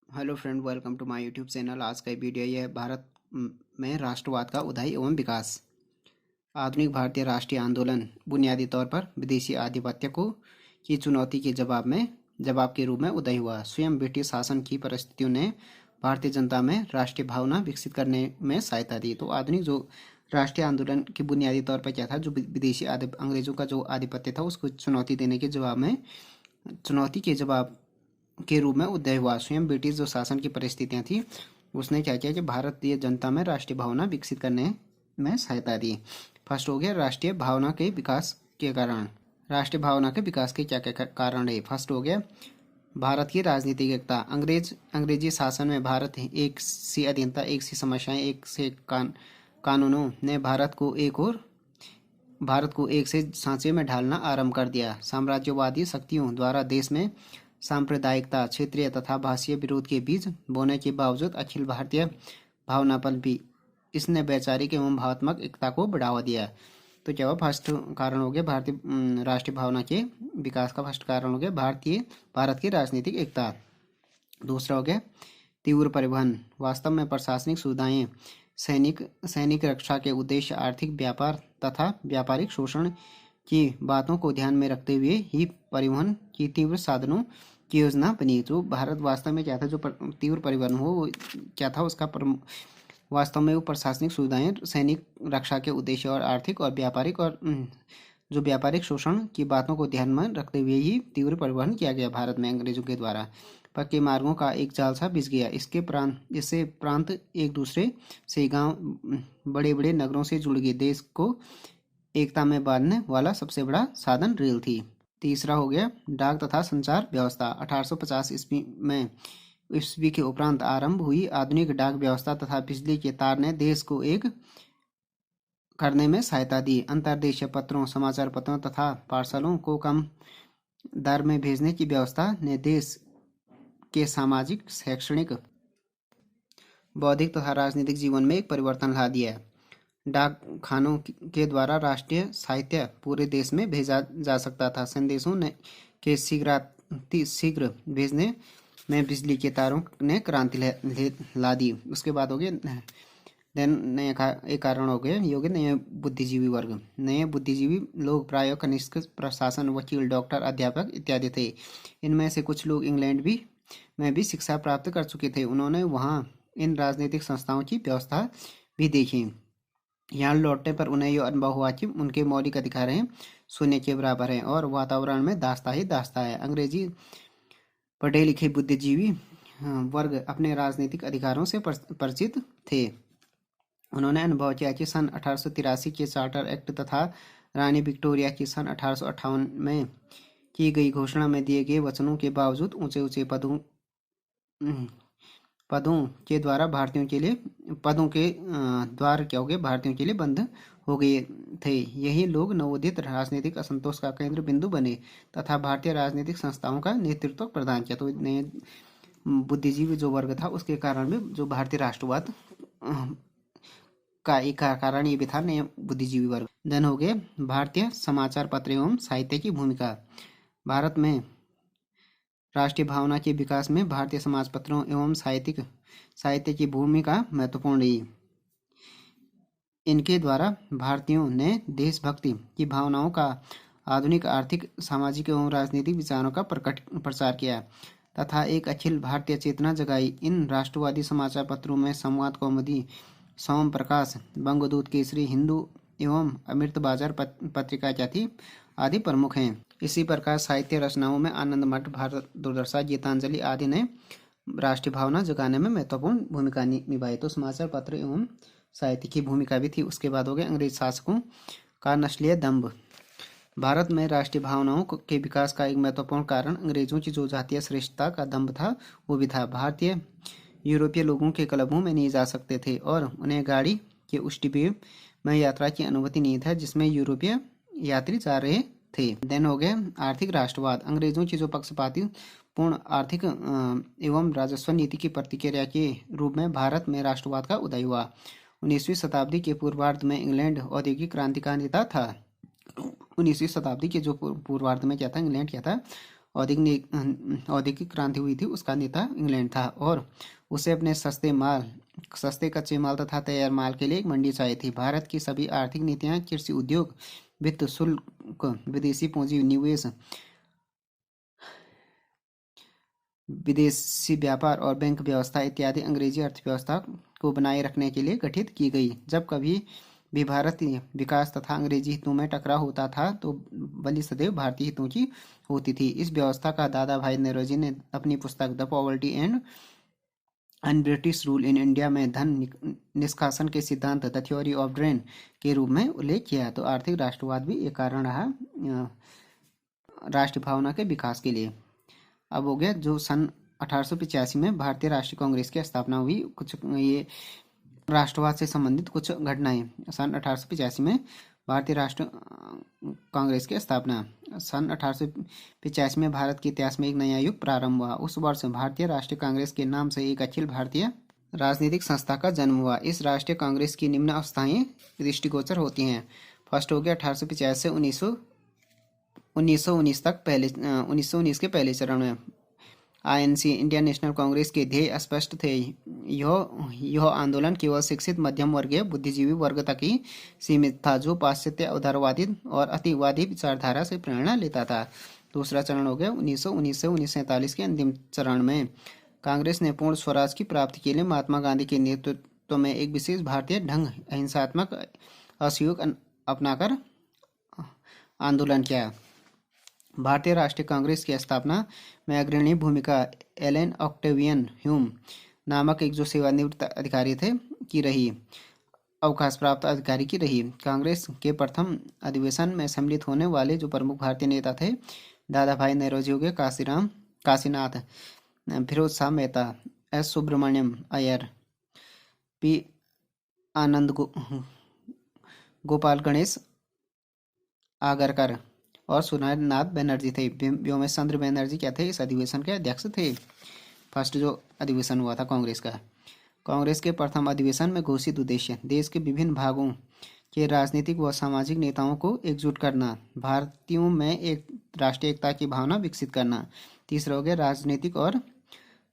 Hello friend, welcome to my YouTube channel. आज का video यह है भारत में राष्ट्रवाद का उदय एवं विकास। आधुनिक भारतीय राष्ट्रीय आंदोलन बुनियादी तौर पर विदेशी आधिपत्य को की चुनौती के जवाब के रूप में उदय हुआ। स्वयं ब्रिटिश शासन की परिस्थितियों ने भारतीय जनता में राष्ट्रीय भावना विकसित करने में सहायता दी। तो आधुनिक जो राष्ट्रीय आंदोलन की बुनियादी तौर पर क्या था, जो विदेशी अंग्रेजों का जो आधिपत्य था उसको चुनौती देने के जवाब में चुनौती के जवाब के रूप में उदय हुआ। स्वयं ब्रिटिश जो शासन की परिस्थितियां थी उसने क्या किया कि भारतीय जनता में राष्ट्रीय भावना विकसित करने में सहायता दी। फर्स्ट हो गया राष्ट्रीय भावना के विकास के कारण। राष्ट्रीय भावना के विकास के क्या क्या कारण है। फर्स्ट हो गया भारत की राजनीतिक एकता। अंग्रेजी शासन में एक सी अधीनता, एक सी समस्याएं, एक से कानूनों ने भारत को एक से सांचे में ढालना आरंभ कर दिया। साम्राज्यवादी शक्तियों द्वारा देश में सांप्रदायिकता, क्षेत्रीय तथा भाषीय विरोध के बीच बोने के बावजूद अखिल भारतीय भावना पर भी इसने वैचारिक एवं भावात्मक एकता को बढ़ावा दिया। तो क्या हुआ, फर्स्ट कारण हो गया भारतीय राष्ट्रीय भावना के विकास का फर्स्ट कारण हो गया भारत की राजनीतिक एकता। दूसरा हो गया तीव्र परिवहन। वास्तव में प्रशासनिक सुविधाएं, सैनिक रक्षा के उद्देश्य, आर्थिक व्यापार तथा व्यापारिक शोषण की बातों को ध्यान में रखते हुए ही परिवहन की तीव्र साधनों की योजना बनी। तो भारत वास्तव में क्या था, जो तीव्र परिवहन हो वो क्या था, उसका वास्तव में वो प्रशासनिक सुविधाएं, सैनिक रक्षा के उद्देश्य और आर्थिक और जो व्यापारिक शोषण की बातों को ध्यान में रखते हुए ही तीव्र परिवहन किया गया भारत में अंग्रेजों के द्वारा। पक्के मार्गों का एक जाल सा बिछ गया। इससे प्रांत एक दूसरे से गांव, बड़े बड़े नगरों से जुड़ गए। देश को एकता में बांधने वाला सबसे बड़ा साधन रेल थी। तीसरा हो गया डाक तथा संचार व्यवस्था। 1850 ईस्वी के उपरांत आरंभ हुई आधुनिक डाक व्यवस्था तथा बिजली के तार ने देश को एक करने में सहायता दी। अंतर्देशीय पत्रों, समाचार पत्रों तथा पार्सलों को कम दर में भेजने की व्यवस्था ने देश के सामाजिक, शैक्षणिक, बौद्धिक तथा राजनीतिक जीवन में एक परिवर्तन ला दिया। डाक खानों के द्वारा राष्ट्रीय साहित्य पूरे देश में भेजा जा सकता था। संदेशों के शीघ्र भेजने में बिजली के तारों ने क्रांति ला दी। उसके बाद हो गया एक कारण हो गया ये हो गया नए बुद्धिजीवी वर्ग। नए बुद्धिजीवी लोग प्राय कनिष्ठ प्रशासन, वकील, डॉक्टर, अध्यापक इत्यादि थे। इनमें से कुछ लोग इंग्लैंड में भी शिक्षा प्राप्त कर चुके थे। उन्होंने वहाँ इन राजनीतिक संस्थाओं की व्यवस्था भी देखी। यहाँ लौटने पर उन्हें यह अनुभव हुआ कि उनके मौलिक अधिकार हैं शून्य के बराबर हैं और वातावरण में दास्ता ही दास्ता है। अंग्रेजी पढ़े लिखे बुद्धिजीवी वर्ग अपने राजनीतिक अधिकारों से परिचित थे। उन्होंने अनुभव किया कि सन 1883 के चार्टर एक्ट तथा रानी विक्टोरिया की सन 1858 में की गई घोषणा में दिए गए वचनों के बावजूद ऊंचे ऊंचे पदों के द्वार क्या हो गए, भारतीयों के लिए बंद हो गए थे। यही लोग नवोदित राजनीतिक असंतोष का केंद्र बिंदु बने तथा भारतीय राजनीतिक संस्थाओं का नेतृत्व प्रदान किया। तो नए बुद्धिजीवी जो वर्ग था उसके कारण भी जो भारतीय राष्ट्रवाद का एक कारण ये भी था, नए बुद्धिजीवी वर्ग। देन हो गए भारतीय समाचार पत्र एवं साहित्य की भूमिका। भारत में राष्ट्रीय भावना के विकास में भारतीय समाज पत्रों एवं साहित्य की भूमिका महत्वपूर्ण रही। इनके द्वारा भारतीयों ने देशभक्ति की भावनाओं का, आधुनिक आर्थिक, सामाजिक एवं राजनीतिक विचारों का प्रचार किया तथा एक अखिल भारतीय चेतना जगाई। इन राष्ट्रवादी समाचार पत्रों में संवाद, कौमुदी, सोम प्रकाश, बंगदूत, केसरी, हिंदू एवं अमृत बाजार पत्रिका क्या थी आदि प्रमुख हैं। इसी प्रकार साहित्य रचनाओं में आनंद मठ, भारत दुर्दशा, गीतांजलि आदि ने राष्ट्रीय भावना जगाने में महत्वपूर्ण भूमिका निभाई। तो समाचार पत्र एवं साहित्य की भूमिका भी थी। उसके बाद हो गया अंग्रेज शासकों का नस्लीय दंभ। भारत में राष्ट्रीय भावनाओं के विकास का एक महत्वपूर्ण कारण अंग्रेजों की जो जातीय श्रेष्ठता का दंभ था वो भी था। भारतीय यूरोपीय लोगों के क्लबों में नहीं जा सकते थे और उन्हें गाड़ी के उस डिब्बे में यात्रा की अनुमति नहीं था जिसमें यूरोपीय यात्री जा रहे थे। देन हो गया आर्थिक राष्ट्रवाद। अंग्रेजों की जो पक्षपाती पूर्ण आर्थिक एवं राजस्व नीति की प्रतिक्रिया के रूप में भारत में राष्ट्रवाद का उदय हुआ। 19वीं शताब्दी के पूर्वार्ध में इंग्लैंड औद्योगिक क्रांति का नेता था। 19वीं शताब्दी के जो पूर्वार्ध में क्या था, इंग्लैंड क्या था, औद्योगिक क्रांति हुई थी उसका नेता इंग्लैंड था और उसे अपने सस्ते कच्चे माल तथा तैयार माल के लिए एक मंडी चाहिए थी। भारत की सभी आर्थिक नीतियां, कृषि उद्योग, वित्त शुल्क, विदेशी पूंजी निवेश, विदेशी व्यापार और बैंक व्यवस्था इत्यादि अंग्रेजी अर्थव्यवस्था को बनाए रखने के लिए गठित की गई। जब कभी भी भारतीय विकास तथा अंग्रेजी हितों में टकराव होता था तो बलि सदैव भारतीय हितों की होती थी। इस व्यवस्था का दादा भाई नेरोजी ने अपनी पुस्तक the poverty and un British rule in India में धन निष्कासन के सिद्धांत द थ्योरी ऑफ ड्रेन के रूप में उल्लेख किया। तो आर्थिक राष्ट्रवाद भी एक कारण रहा राष्ट्रीय भावना के विकास के लिए। अब हो गया जो सन 1885 में भारतीय राष्ट्रीय कांग्रेस की स्थापना हुई। कुछ ये राष्ट्रवाद से संबंधित कुछ घटनाएं। सन 1885 में भारतीय राष्ट्र कांग्रेस की स्थापना। सन 1885 में भारत के इतिहास में एक नया युग प्रारंभ हुआ। उस वर्ष भारतीय राष्ट्रीय कांग्रेस के नाम से एक अखिल भारतीय राजनीतिक संस्था का जन्म हुआ। इस राष्ट्रीय कांग्रेस की निम्न अवस्थाएं दृष्टिगोचर होती हैं। फर्स्ट हो गया 1885 से 1919 तक 1919 के पहले चरण में आईएनसी इंडियन नेशनल कांग्रेस के ध्येय स्पष्ट थे। यह आंदोलन केवल शिक्षित मध्यम वर्गीय बुद्धिजीवी वर्ग तक ही सीमित था जो पाश्चात्य उदारवादी और अतिवादी विचारधारा से प्रेरणा लेता था। दूसरा चरण हो गया 1919 से 1947 के अंतिम चरण में कांग्रेस ने पूर्ण स्वराज की प्राप्ति के लिए महात्मा गांधी के नेतृत्व में एक विशेष भारतीय ढंग अहिंसात्मक असहयोग अपनाकर आंदोलन किया। भारतीय राष्ट्रीय कांग्रेस की स्थापना में अग्रणी भूमिका एलन ऑक्टेवियन ह्यूम नामक एक जो सेवानिवृत्त अधिकारी थे की रही, अवकाश प्राप्त अधिकारी की रही। कांग्रेस के प्रथम अधिवेशन में सम्मिलित होने वाले जो प्रमुख भारतीय नेता थे दादा भाई नेरोजी हो गए, काशीनाथ, फिरोज शाह मेहता, एस सुब्रमण्यम अय्यर, पी आनंद गोपाल गणेश आगरकर और सुरेंद्रनाथ बनर्जी थे। व्योमेश चंद्र बनर्जी क्या थे, इस अधिवेशन के अध्यक्ष थे। फर्स्ट जो अधिवेशन हुआ था कांग्रेस का। कांग्रेस के प्रथम अधिवेशन में घोषित उद्देश्य देश के विभिन्न भागों के राजनीतिक व सामाजिक नेताओं को एकजुट करना, भारतीयों में एक राष्ट्रीय एकता की भावना विकसित करना। तीसरा हो गया राजनीतिक और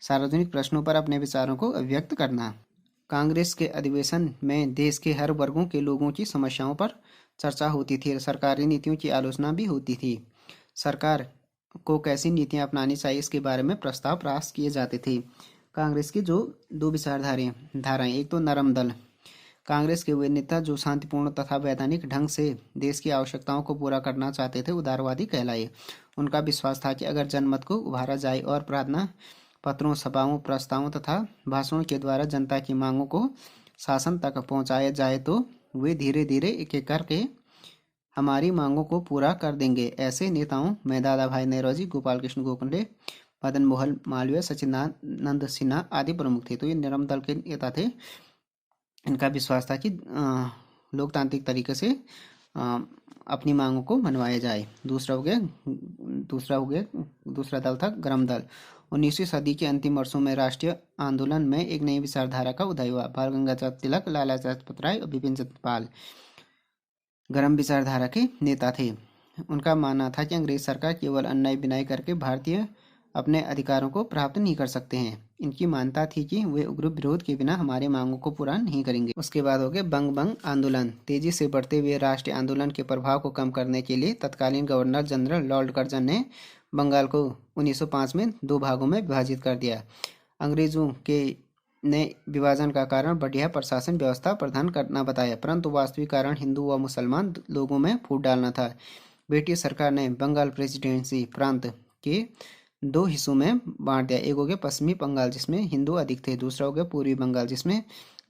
सार्वजनिक प्रश्नों पर अपने विचारों को अभिव्यक्त करना। कांग्रेस के अधिवेशन में देश के हर वर्गों के लोगों की समस्याओं पर चर्चा होती थी। सरकारी नीतियों की आलोचना भी होती थी। सरकार को कैसी नीतियां अपनानी चाहिए इसके बारे में प्रस्ताव पास किए जाते थे। कांग्रेस की जो दो धाराएं, एक तो नरम दल। कांग्रेस के वे नेता जो शांतिपूर्ण तथा वैधानिक ढंग से देश की आवश्यकताओं को पूरा करना चाहते थे उदारवादी कहलाए। उनका विश्वास था कि अगर जनमत को उभारा जाए और प्रार्थना पत्रों, सभाओं, प्रस्तावों तथा भाषणों के द्वारा जनता की मांगों को शासन तक पहुंचाया जाए तो वे धीरे धीरे एक एक करके हमारी मांगों को पूरा कर देंगे। ऐसे नेताओं में दादा भाई नेरोजी, गोपाल कृष्ण गोखले, मदन मोहन मालवीय, सच्चिदानंद सिन्हा आदि प्रमुख थे। तो ये नरम दल के नेता थे। इनका विश्वास था कि लोकतांत्रिक तरीके से अपनी मांगों को मनवाया जाए। दूसरा दल था गरम दल। 19वीं सदी के अंतिम वर्षों में राष्ट्रीय आंदोलन में एक नई विचारधारा का उदय हुआ। बाल गंगाधर तिलक, लाला लाजपत राय और बिपिन चंद्र पाल गरम विचारधारा के नेता थे। उनका मानना था कि अंग्रेज सरकार केवल अन्याय बिनाई करके भारतीय अपने अधिकारों को प्राप्त नहीं कर सकते हैं। इनकी मान्यता थी कि वे उग्र विरोध के बिना हमारी मांगों को पूरा नहीं करेंगे। उसके बाद हो गए बंग आंदोलन। तेजी से बढ़ते हुए राष्ट्रीय आंदोलन के प्रभाव को कम करने के लिए तत्कालीन गवर्नर जनरल लॉर्ड कर्जन ने बंगाल को 1905 में 2 भागों में विभाजित कर दिया। अंग्रेजों के ने विभाजन का कारण बढ़िया प्रशासन व्यवस्था प्रदान करना बताया, परंतु वास्तविक कारण हिंदू व मुसलमान लोगों में फूट डालना था। ब्रिटिश सरकार ने बंगाल प्रेसिडेंसी प्रांत के 2 हिस्सों में बांट दिया। एक हो गया पश्चिमी बंगाल जिसमें हिंदू अधिक थे, दूसरा हो गया पूर्वी बंगाल जिसमें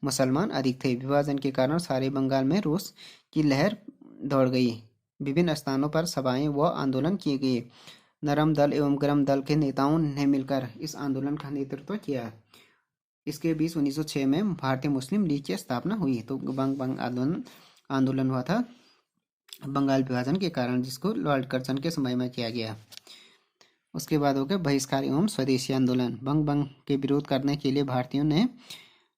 मुसलमान अधिक थे। विभाजन के कारण सारे बंगाल में रोष की लहर दौड़ गई। विभिन्न स्थानों पर सभाएं व आंदोलन किए गए। नरम दल एवं गरम दल के नेताओं ने मिलकर इस आंदोलन का नेतृत्व किया। इसके बीच 1906 में भारतीय मुस्लिम लीग की स्थापना हुई। तो बंग आंदोलन हुआ था बंगाल विभाजन के कारण, जिसको लॉर्ड कर्जन के समय में किया गया। उसके बाद हो गया बहिष्कार एवं स्वदेशी आंदोलन। बंग के विरोध करने के लिए भारतीयों ने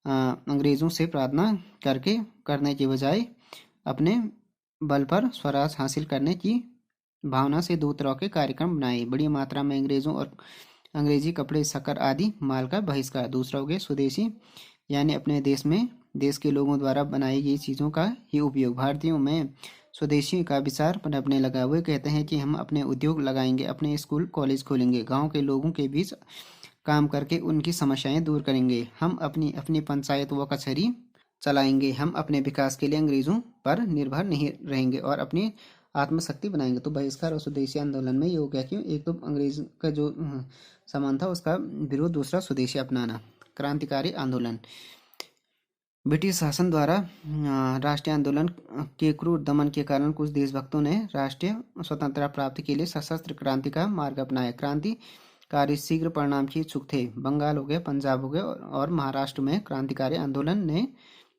अंग्रेजों से प्रार्थना करने के बजाय अपने बल पर स्वराज हासिल करने की भावना से दो तरह के कार्यक्रम बनाए। बड़ी मात्रा में अंग्रेजों और अंग्रेजी कपड़े, शक्कर आदि माल का बहिष्कार। दूसरा हो गया स्वदेशी, यानी अपने देश के लोगों द्वारा बनाई गई चीज़ों का ही उपयोग। भारतीयों में स्वदेशी का विचार पनपने लगा। वे कहते हैं कि हम अपने उद्योग लगाएंगे, अपने स्कूल कॉलेज खोलेंगे, गांव के लोगों के बीच काम करके उनकी समस्याएं दूर करेंगे, हम अपनी अपनी पंचायत व कचहरी चलाएंगे, हम अपने विकास के लिए अंग्रेजों पर निर्भर नहीं रहेंगे और अपनी आत्मशक्ति बनाएंगे। तो बहिष्कार और स्वदेशी आंदोलन में ये हो गया कि एक तो अंग्रेज का जो सामान था उसका विरोध, दूसरा स्वदेशी अपनाना। क्रांतिकारी आंदोलन। ब्रिटिश शासन द्वारा राष्ट्रीय आंदोलन के क्रूर दमन के कारण कुछ देशभक्तों ने राष्ट्रीय स्वतंत्रता प्राप्ति के लिए सशस्त्र क्रांति का मार्ग अपनाया। क्रांतिकारी शीघ्र परिणाम की इच्छुक थे। बंगाल हो गया, पंजाब हो गया और महाराष्ट्र में क्रांतिकारी आंदोलन ने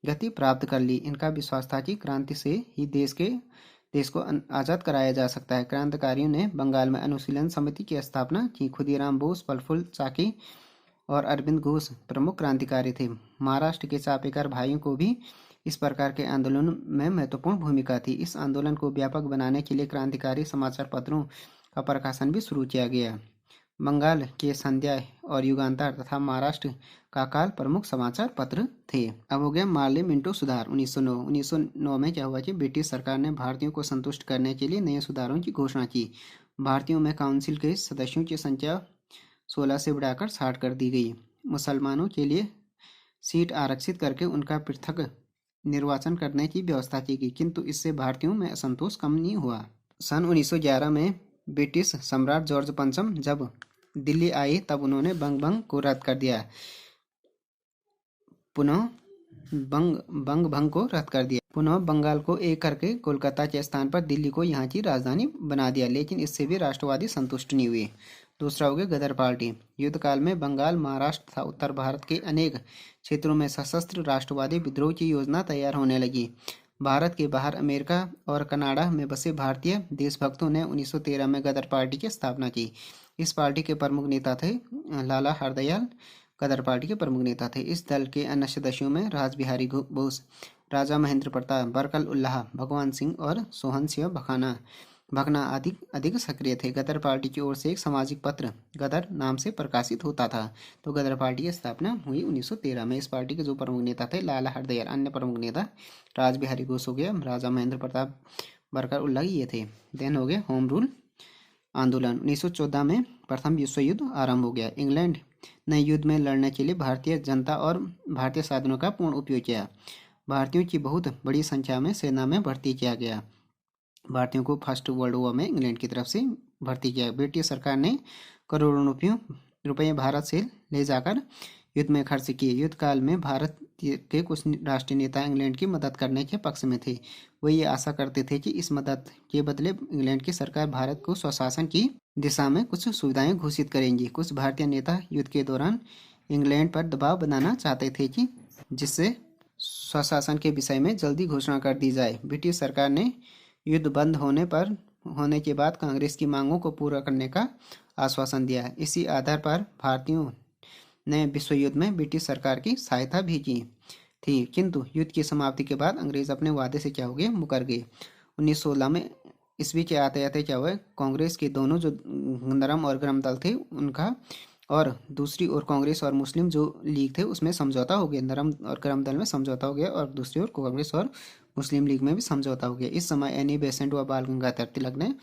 गति प्राप्त कर ली। इनका विश्वास था कि क्रांति से ही देश को आज़ाद कराया जा सकता है। क्रांतिकारियों ने बंगाल में अनुशीलन समिति की स्थापना की। खुदीराम बोस, प्रफुल्ल चाकी और अरविंद घोष प्रमुख क्रांतिकारी थे। महाराष्ट्र के चापेकर भाइयों को भी इस प्रकार के आंदोलन में महत्वपूर्ण भूमिका थी। इस आंदोलन को व्यापक बनाने के लिए क्रांतिकारी समाचार पत्रों का प्रकाशन भी शुरू किया गया। बंगाल के संध्या और युगांतर तथा महाराष्ट्र का काल प्रमुख समाचार पत्र थे। अब हो गया मार्ले मिंटो सुधार 1909। 1909 में क्या हुआ कि ब्रिटिश सरकार ने भारतीयों को संतुष्ट करने के लिए नए सुधारों की घोषणा की। भारतीयों में काउंसिल के सदस्यों की संख्या 16 से बढ़ाकर 60 कर दी गई। मुसलमानों के लिए सीट आरक्षित करके उनका पृथक निर्वाचन करने की व्यवस्था की गई, किंतु इससे भारतीयों में असंतोष कम नहीं हुआ। सन 1911 में ब्रिटिश सम्राट जॉर्ज पंचम जब दिल्ली आए तब उन्होंने बंग को रद्द कर दिया। पुनः बंग को रद्द कर दिया। पुनः बंगाल को एक करके कोलकाता के स्थान पर दिल्ली को यहाँ की राजधानी बना दिया, लेकिन इससे भी राष्ट्रवादी संतुष्ट नहीं हुए। दूसरा हो गया गदर पार्टी। युद्ध काल में बंगाल, महाराष्ट्र तथा उत्तर भारत के अनेक क्षेत्रों में सशस्त्र राष्ट्रवादी विद्रोह की योजना तैयार होने लगी। भारत के बाहर अमेरिका और कनाडा में बसे भारतीय देशभक्तों ने 1913 में गदर पार्टी की स्थापना की। इस पार्टी के प्रमुख नेता थे लाला हरदयाल। गदर पार्टी के प्रमुख नेता थे। इस दल के अन्य सदस्यों में रासबिहारी बोस, राजा महेंद्र प्रताप, बरकत उल्लाह, भगवान सिंह और सोहन सिंह भकना आदि अधिक सक्रिय थे। गदर पार्टी की ओर से एक सामाजिक पत्र गदर नाम से प्रकाशित होता था। तो गदर पार्टी की स्थापना हुई 1913 में। इस पार्टी के जो प्रमुख नेता थे लाला हरदयाल, अन्य प्रमुख नेता रासबिहारी बोस हो गया, राजा महेंद्र प्रताप, बरकत उल्लाह, ये थे। देन हो गया होम रूल आंदोलन। 1914 में प्रथम विश्व युद्ध आरंभ हो गया। इंग्लैंड ने युद्ध में लड़ने के लिए भारतीय जनता और भारतीय साधनों का पूर्ण उपयोग किया। भारतीयों की बहुत बड़ी संख्या में सेना में भर्ती किया गया। भारतीयों को फर्स्ट वर्ल्ड वॉर में इंग्लैंड की तरफ से भर्ती किया। ब्रिटिश सरकार ने करोड़ों रुपये भारत से ले जाकर युद्ध में खर्च किए। युद्ध काल में भारत के कुछ राष्ट्रीय नेता इंग्लैंड की मदद करने के पक्ष में थे। वे ये आशा करते थे कि इस मदद के बदले इंग्लैंड की सरकार भारत को स्वशासन की दिशा में कुछ सुविधाएं घोषित करेंगी। कुछ भारतीय नेता युद्ध के दौरान इंग्लैंड पर दबाव बनाना चाहते थे कि जिससे स्वशासन के विषय में जल्दी घोषणा कर दी जाए। ब्रिटिश सरकार ने युद्ध बंद होने के बाद कांग्रेस की मांगों को पूरा करने का आश्वासन दिया। इसी आधार पर भारतीयों ने विश्व युद्ध में ब्रिटिश सरकार की सहायता भी की थी, किंतु युद्ध की समाप्ति के बाद अंग्रेज अपने वादे से क्या हो गए, मुकर गए। 1916 में ईस्वी के आते आते क्या हुआ, कांग्रेस के दोनों जो नरम और गर्म दल थे उनका, और दूसरी ओर कांग्रेस और मुस्लिम जो लीग थे उसमें समझौता हो गया। नरम और गर्म दल में समझौता हो गया और दूसरी ओर कांग्रेस और मुस्लिम लीग में भी समझौता हो गया। इस समय एनी बेसेंट व बाल गंगाधर तिलक ने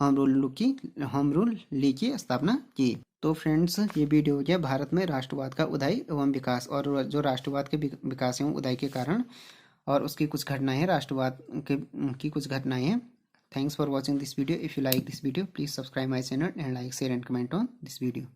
होम रूल लीग की स्थापना की। तो फ्रेंड्स, ये वीडियो हो गया भारत में राष्ट्रवाद का उदय एवं विकास, और जो राष्ट्रवाद के विकास एवं उदय के कारण और उसकी कुछ घटनाएं हैं, राष्ट्रवाद की कुछ घटनाएं हैं। Thanks for watching this video. If you like this video, please subscribe my channel and like, share and comment on this video.